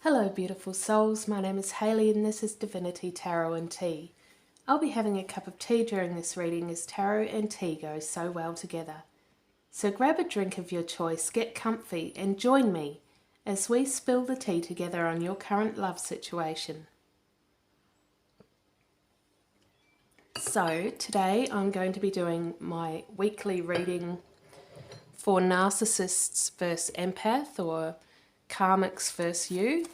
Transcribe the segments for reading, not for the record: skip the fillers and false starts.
Hello beautiful souls, my name is Hayley and this is Divinity Tarot and Tea. I'll be having a cup of tea during this reading as tarot and tea go so well together. So grab a drink of your choice, get comfy and join me as we spill the tea together on your current love situation. So today I'm going to be doing my weekly reading for Narcissists versus Empath, or Karmics versus you.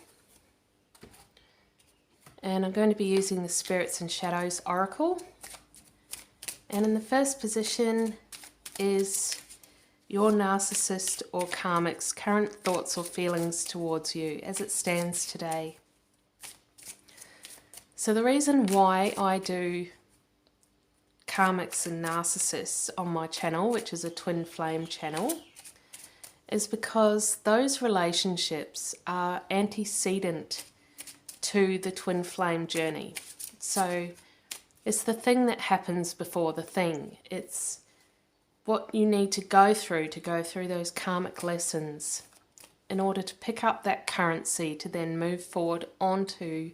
And I'm going to be using the Spirits and Shadows Oracle. And in the first position is your Narcissist or Karmic's current thoughts or feelings towards you as it stands today. So the reason why I do Karmics and Narcissists on my channel, which is a twin flame channel, is because those relationships are antecedent to the twin flame journey. So it's the thing that happens before the thing. It's what you need to go through those karmic lessons in order to pick up that currency to then move forward onto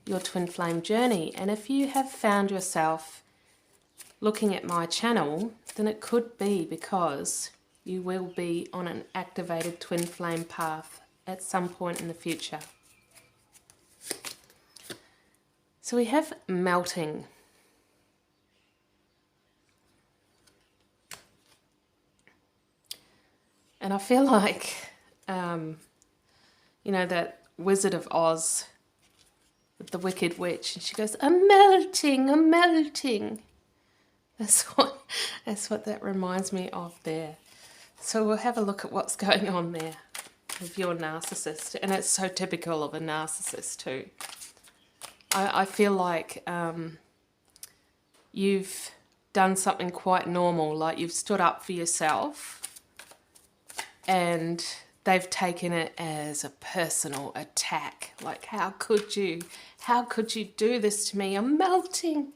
your twin flame journey. And if you have found yourself looking at my channel, then it could be because you will be on an activated twin flame path at some point in the future. So we have melting. And I feel like, you know, that Wizard of Oz with the Wicked Witch, and she goes, "I'm melting, I'm melting." That's what that reminds me of there. So we'll have a look at what's going on there with your narcissist. And it's so typical of a narcissist too. I feel like you've done something quite normal, like you've stood up for yourself and they've taken it as a personal attack. Like, how could you do this to me? I'm melting.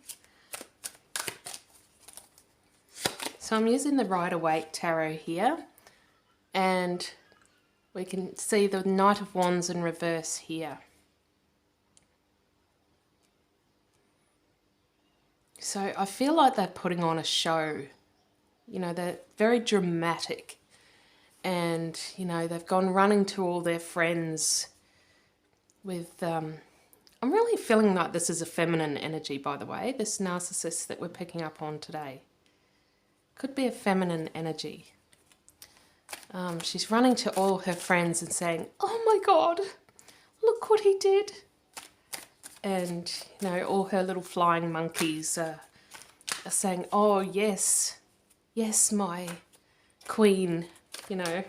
So I'm using the Rider-Waite Tarot here, and we can see the Knight of Wands in reverse here. So I feel like they're putting on a show. You know, they're very dramatic, and you know, they've gone running to all their friends with I'm really feeling like this is a feminine energy, by the way, this narcissist that we're picking up on today. Could be a feminine energy. She's running to all her friends and saying, "Oh my God, look what he did." And, you know, all her little flying monkeys are saying, "Oh, yes, yes, my queen," you know.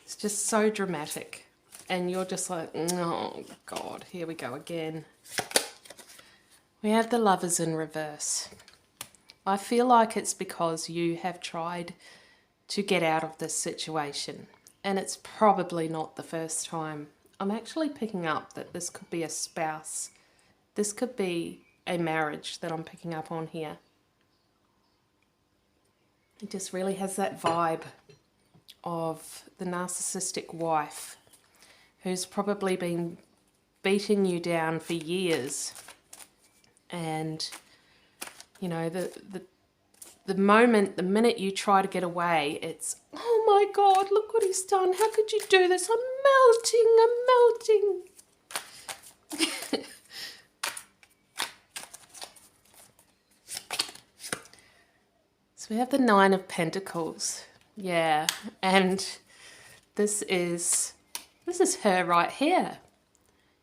It's just so dramatic. And you're just like, "Oh God, here we go again." We have the Lovers in reverse. I feel like it's because you have tried to get out of this situation, and it's probably not the first time. I'm actually picking up that this could be a spouse. This could be a marriage that I'm picking up on here. It just really has that vibe of the narcissistic wife who's probably been beating you down for years, and you know, the minute you try to get away, it's, "Oh my God, look what he's done. How could you do this? I'm melting, I'm melting." So we have the Nine of Pentacles. Yeah, and this is her right here.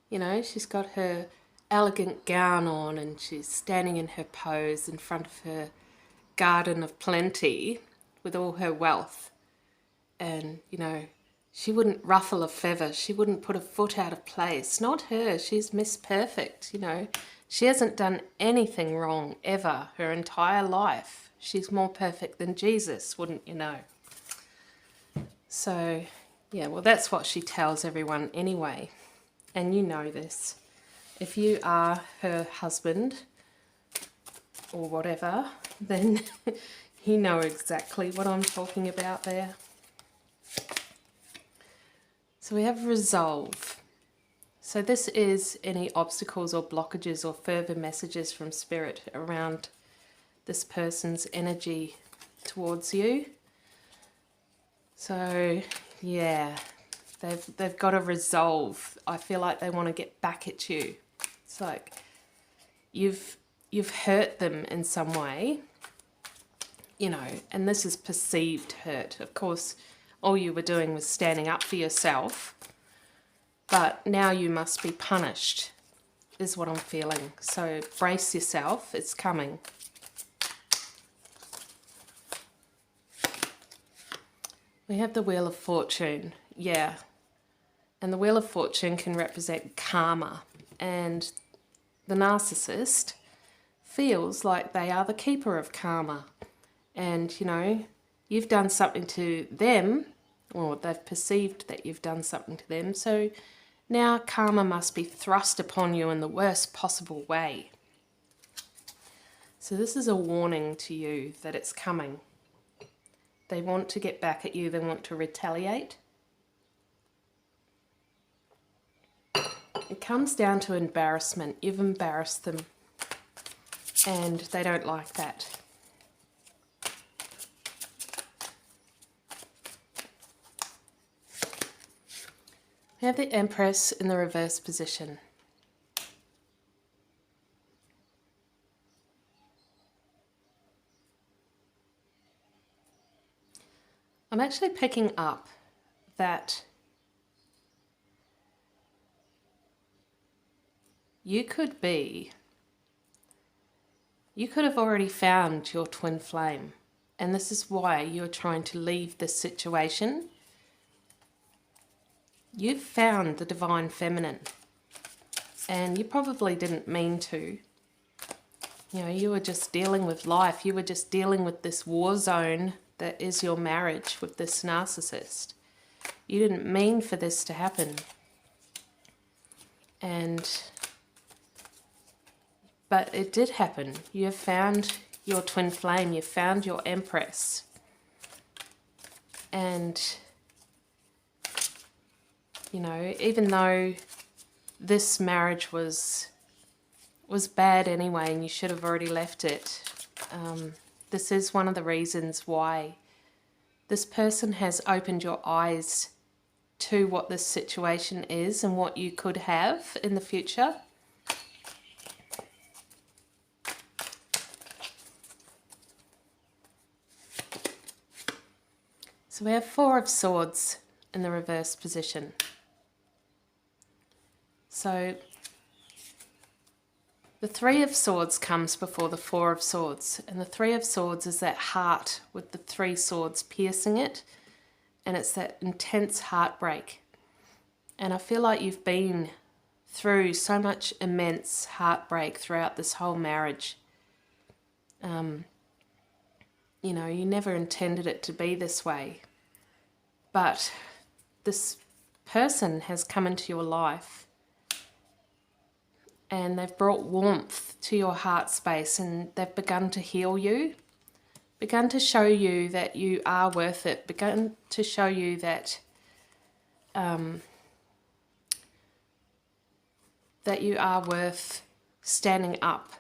You know, she's got her elegant gown on and she's standing in her pose in front of her garden of plenty with all her wealth. And, you know, she wouldn't ruffle a feather. She wouldn't put a foot out of place. Not her. She's Miss Perfect, you know. She hasn't done anything wrong ever her entire life. She's more perfect than Jesus, wouldn't you know? So, yeah, well, that's what she tells everyone anyway. And you know this. If you are her husband or whatever, then you know exactly what I'm talking about there. So we have resolve. So this is any obstacles or blockages or further messages from Spirit around this person's energy towards you. So yeah, they've got a resolve. I feel like they want to get back at you. It's like you've hurt them in some way, you know, and this is perceived hurt. Of course, all you were doing was standing up for yourself, but now you must be punished, is what I'm feeling. So brace yourself, it's coming. We have the Wheel of Fortune, yeah. And the Wheel of Fortune can represent karma. And the narcissist feels like they are the keeper of karma. And, you know, you've done something to them, or they've perceived that you've done something to them. So now karma must be thrust upon you in the worst possible way. So this is a warning to you that it's coming. They want to get back at you. They want to retaliate. It comes down to embarrassment. You've embarrassed them. And they don't like that. We have the Empress in the reverse position. I'm actually picking up that you could have already found your twin flame, and this is why you're trying to leave this situation. You've found the divine feminine, and you probably didn't mean to. You know, you were just dealing with life. You were just dealing with this war zone that is your marriage with this narcissist. You didn't mean for this to happen. But it did happen. You have found your twin flame. You found your Empress. And, you know, even though this marriage was bad anyway and you should have already left it, this is one of the reasons why this person has opened your eyes to what this situation is and what you could have in the future. So we have Four of Swords in the reverse position. So the Three of Swords comes before the Four of Swords, and the Three of Swords is that heart with the three swords piercing it, and it's that intense heartbreak. And I feel like you've been through so much immense heartbreak throughout this whole marriage. You know, you never intended it to be this way, but this person has come into your life and they've brought warmth to your heart space, and they've begun to heal you, begun to show you that you are worth it, begun to show you that that you are worth standing up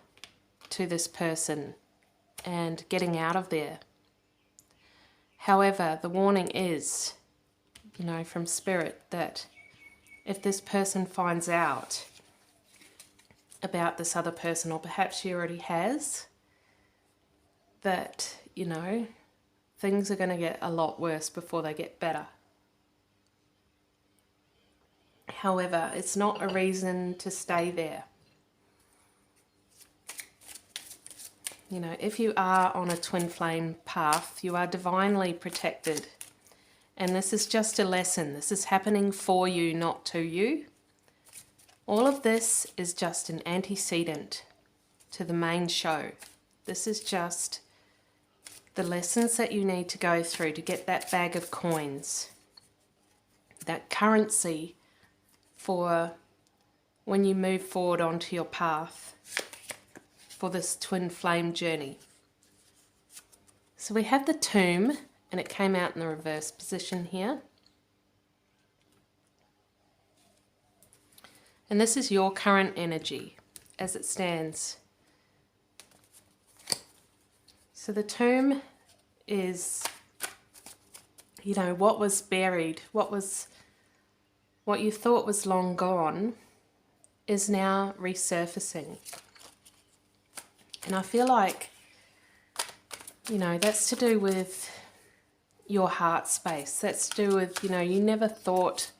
to this person and getting out of there. However, the warning is, you know, from Spirit, that if this person finds out about this other person, or perhaps she already has, that, you know, things are going to get a lot worse before they get better. However, it's not a reason to stay there. You know, if you are on a twin flame path, you are divinely protected. And this is just a lesson. This is happening for you, not to you. All of this is just an antecedent to the main show. This is just the lessons that you need to go through to get that bag of coins, that currency for when you move forward onto your path for this twin flame journey. So we have the Tomb, and it came out in the reverse position here. And this is your current energy as it stands. So the tomb is, you know, what was buried, what you thought was long gone is now resurfacing. And I feel like, you know, that's to do with your heart space. That's to do with, you know, you never thought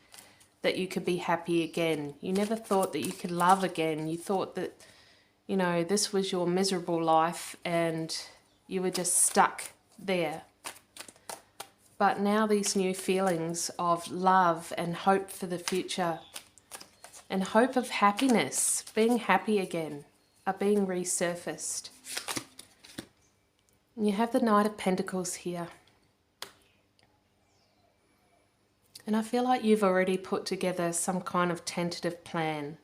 that you could be happy again. You never thought that you could love again. You thought that, you know, this was your miserable life and you were just stuck there. But now these new feelings of love and hope for the future and hope of happiness, being happy again, are being resurfaced. And you have the Knight of Pentacles here. And I feel like you've already put together some kind of tentative plan.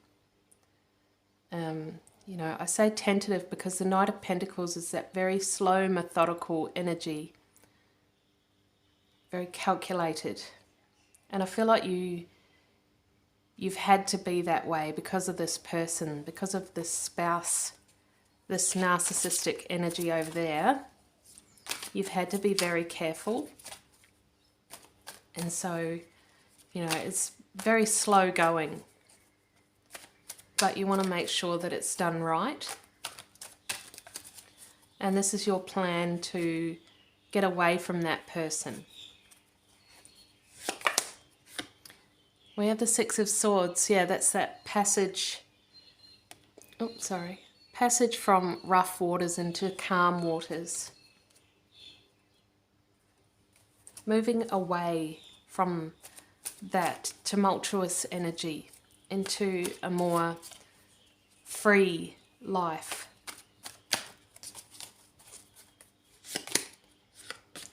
You know, I say tentative because the Knight of Pentacles is that very slow, methodical energy. Very calculated. And I feel like you've had to be that way because of this person, because of this spouse, this narcissistic energy over there. You've had to be very careful. And so, you know, it's very slow going. But you want to make sure that it's done right. And this is your plan to get away from that person. We have the Six of Swords. Yeah, that's that passage. Oh, sorry. Passage from rough waters into calm waters. Moving away from that tumultuous energy into a more free life.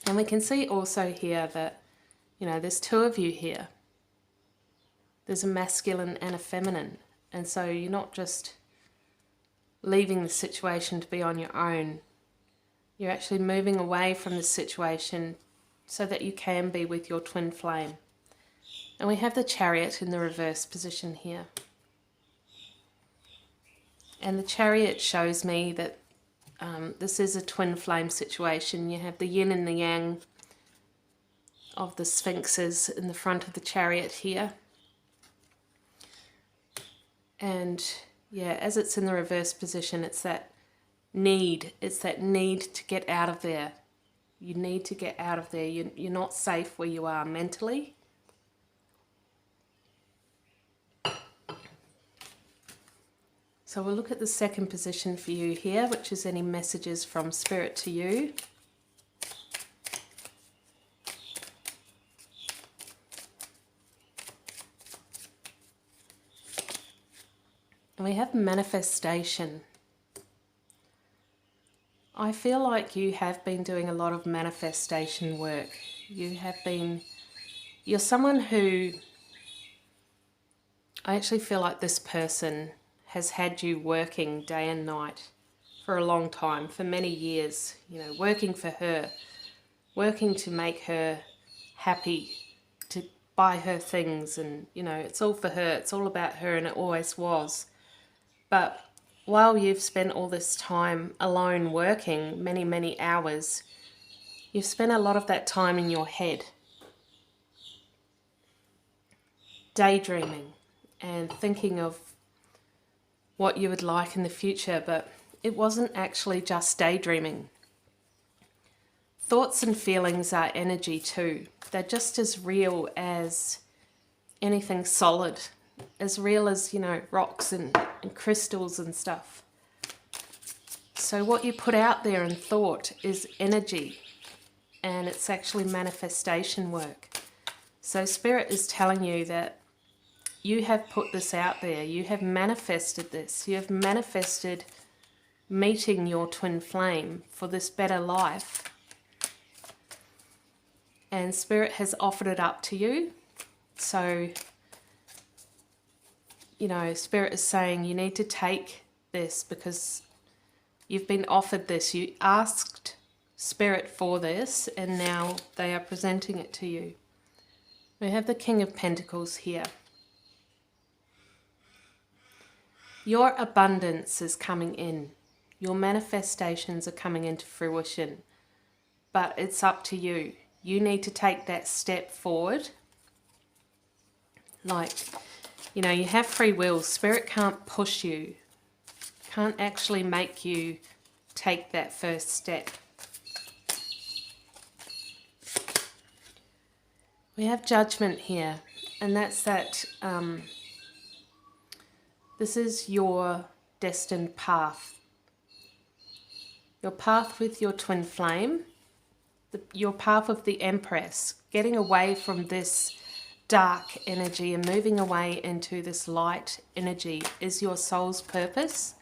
And we can see also here that, you know, there's two of you here. There's a masculine and a feminine. And so you're not just leaving the situation to be on your own. You're actually moving away from the situation so that you can be with your twin flame. And we have the Chariot in the reverse position here. And the Chariot shows me that this is a twin flame situation. You have the yin and the yang of the sphinxes in the front of the Chariot here. And yeah, as it's in the reverse position, it's that need. It's that need to get out of there. You need to get out of there. You're not safe where you are mentally. So we'll look at the second position for you here, which is any messages from Spirit to you. And we have manifestation. I feel like you have been doing a lot of manifestation work. You're someone who, I actually feel like this person has had you working day and night for a long time, for many years, you know, working for her, working to make her happy, to buy her things, and, you know, it's all for her, it's all about her, and it always was. But while you've spent all this time alone working, many, many hours, you've spent a lot of that time in your head, daydreaming and thinking of what you would like in the future, but it wasn't actually just daydreaming. Thoughts and feelings are energy too. They're just as real as anything solid, as real as, you know, rocks and crystals and stuff. So what you put out there in thought is energy, and it's actually manifestation work. So Spirit is telling you that you have put this out there. You have manifested this. You have manifested meeting your twin flame for this better life. And Spirit has offered it up to you. So, you know, Spirit is saying you need to take this because you've been offered this. You asked Spirit for this, and now they are presenting it to you. We have the King of Pentacles here. Your abundance is coming in. Your manifestations are coming into fruition. But it's up to you. You need to take that step forward. Like, you know, you have free will. Spirit can't push you. Can't actually make you take that first step. We have judgment here. And that's that this is your destined path. Your path with your twin flame. Your path of the Empress. Getting away from this dark energy and moving away into this light energy is your soul's purpose.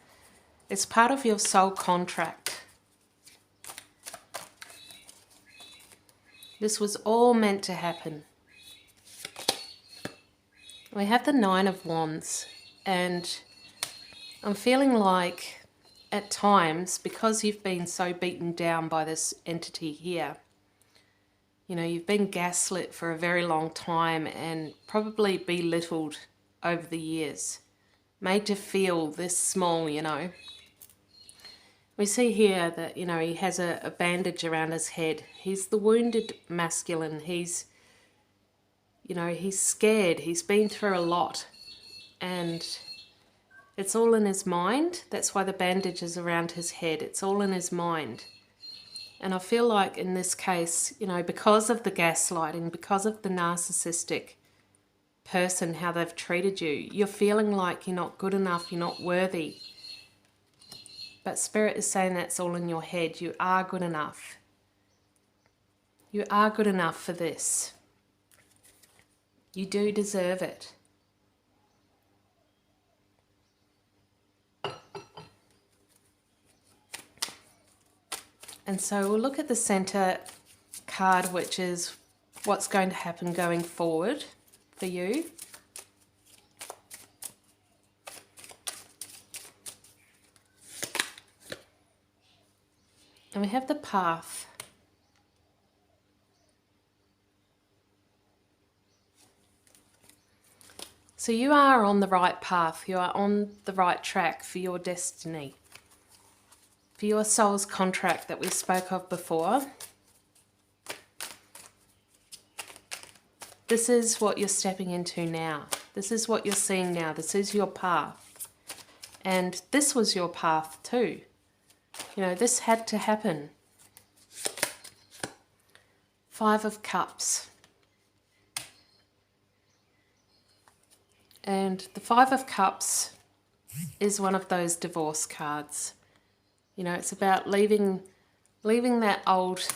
It's part of your soul contract. This was all meant to happen. We have the Nine of Wands, and I'm feeling like at times, because you've been so beaten down by this entity here, you know, you've been gaslit for a very long time and probably belittled over the years, made to feel this small, you know. We see here that, you know, he has a bandage around his head. He's the wounded masculine. He's, you know, he's scared. He's been through a lot. And it's all in his mind. That's why the bandage is around his head. It's all in his mind. And I feel like in this case, you know, because of the gaslighting, because of the narcissistic person, how they've treated you, you're feeling like you're not good enough, you're not worthy. But Spirit is saying that's all in your head. You are good enough. You are good enough for this. You do deserve it. And so we'll look at the center card, which is what's going to happen going forward for you. And we have the path. So you are on the right path. You are on the right track for your destiny. For your soul's contract that we spoke of before. This is what you're stepping into now. This is what you're seeing now. This is your path. And this was your path too. You know, this had to happen. Five of Cups. And the Five of Cups is one of those divorce cards. You know, it's about leaving that old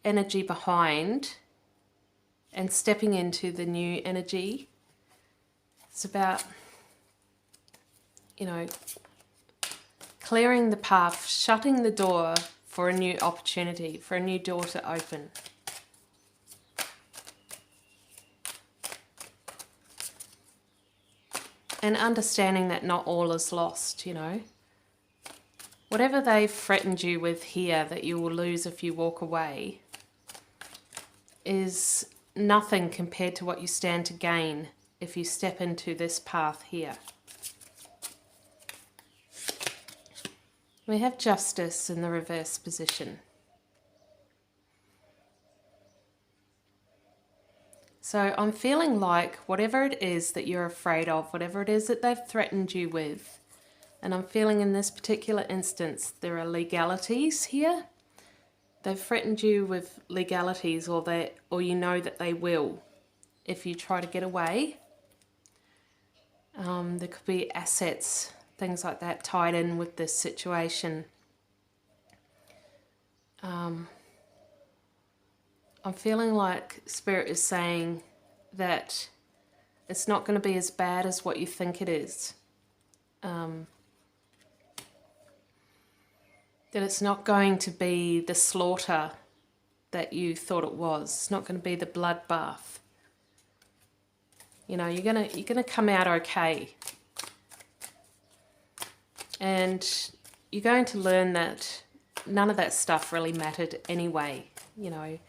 energy behind and stepping into the new energy. It's about, you know, clearing the path, shutting the door for a new opportunity, for a new door to open. And understanding that not all is lost, you know. Whatever they've threatened you with here that you will lose if you walk away is nothing compared to what you stand to gain if you step into this path here. We have Justice in the reverse position. So I'm feeling like whatever it is that you're afraid of, whatever it is that they've threatened you with, and I'm feeling in this particular instance there are legalities here. They've threatened you with legalities, or you know that they will if you try to get away. There could be assets, things like that tied in with this situation. I'm feeling like Spirit is saying that it's not going to be as bad as what you think it is. That it's not going to be the slaughter that you thought it was. It's not going to be the bloodbath. You know, you're gonna come out okay. And you're going to learn that none of that stuff really mattered anyway. You know,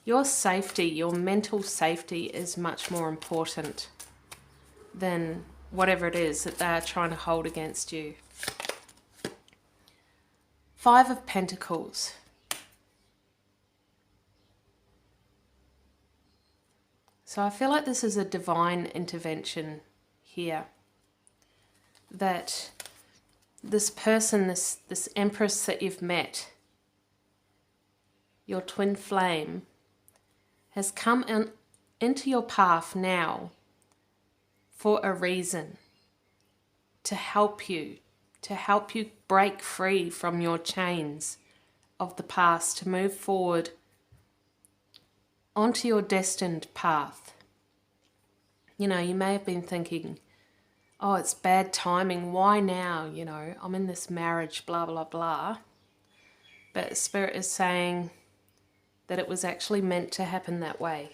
your safety, your mental safety is much more important than whatever it is that they are trying to hold against you. 5 of Pentacles. So I feel like this is a divine intervention here. That this person, this Empress that you've met, your twin flame, has come into your path now for a reason, to help you break free from your chains of the past, to move forward onto your destined path. You know, you may have been thinking, oh, it's bad timing, why now? You know, I'm in this marriage, blah, blah, blah. But Spirit is saying that it was actually meant to happen that way.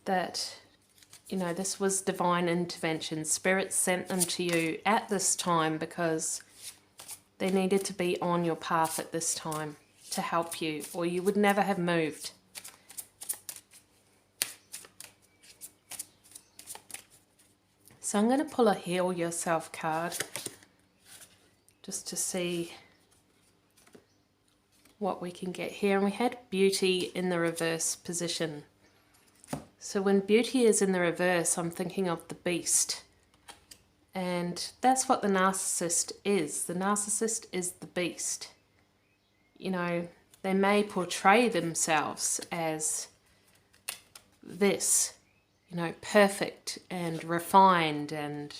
That, you know, this was divine intervention. Spirit sent them to you at this time because they needed to be on your path at this time to help you, or you would never have moved. So I'm going to pull a Heal Yourself card just to see what we can get here. And we had Beauty in the reverse position. So when Beauty is in the reverse, I'm thinking of the Beast. And that's what the Narcissist is. The Narcissist is the Beast. You know, they may portray themselves as this, you know, perfect and refined and,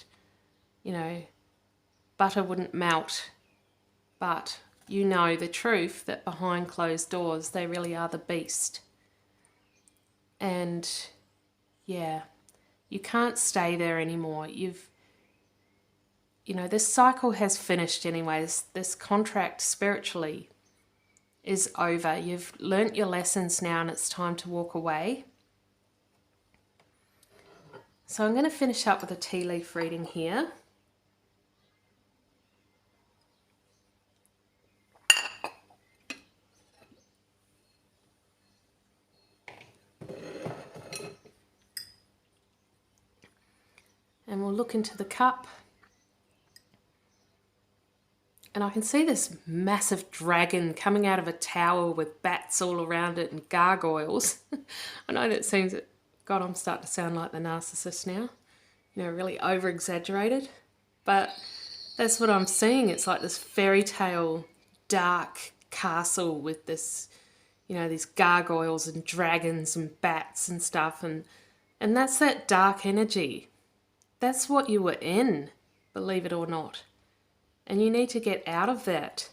you know, butter wouldn't melt. But you know the truth that behind closed doors, they really are the Beast. And yeah, you can't stay there anymore. You know, this cycle has finished anyways. This contract spiritually is over. You've learnt your lessons now and it's time to walk away. So I'm going to finish up with a tea leaf reading here. And we'll look into the cup. And I can see this massive dragon coming out of a tower with bats all around it and gargoyles. I know that seems, God, I'm starting to sound like the Narcissist now. You know, really over-exaggerated. But that's what I'm seeing. It's like this fairy tale, dark castle with this, you know, these gargoyles and dragons and bats and stuff. And that's that dark energy. That's what you were in, believe it or not. And you need to get out of that.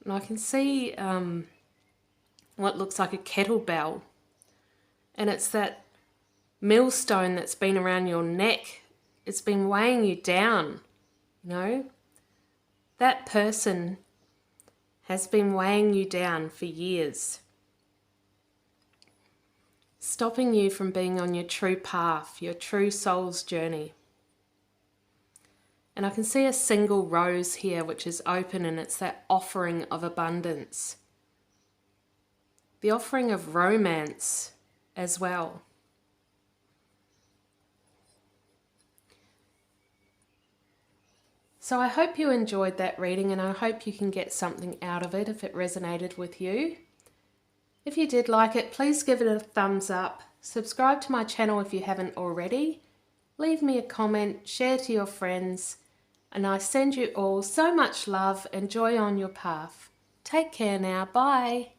And I can see what looks like a kettlebell. And it's that millstone that's been around your neck. It's been weighing you down, you know. That person has been weighing you down for years, stopping you from being on your true path, your true soul's journey. And I can see a single rose here which is open, and it's that offering of abundance. The offering of romance as well. So I hope you enjoyed that reading, and I hope you can get something out of it if it resonated with you. If you did like it, please give it a thumbs up. Subscribe to my channel if you haven't already. Leave me a comment, share to your friends, and I send you all so much love and joy on your path. Take care now. Bye.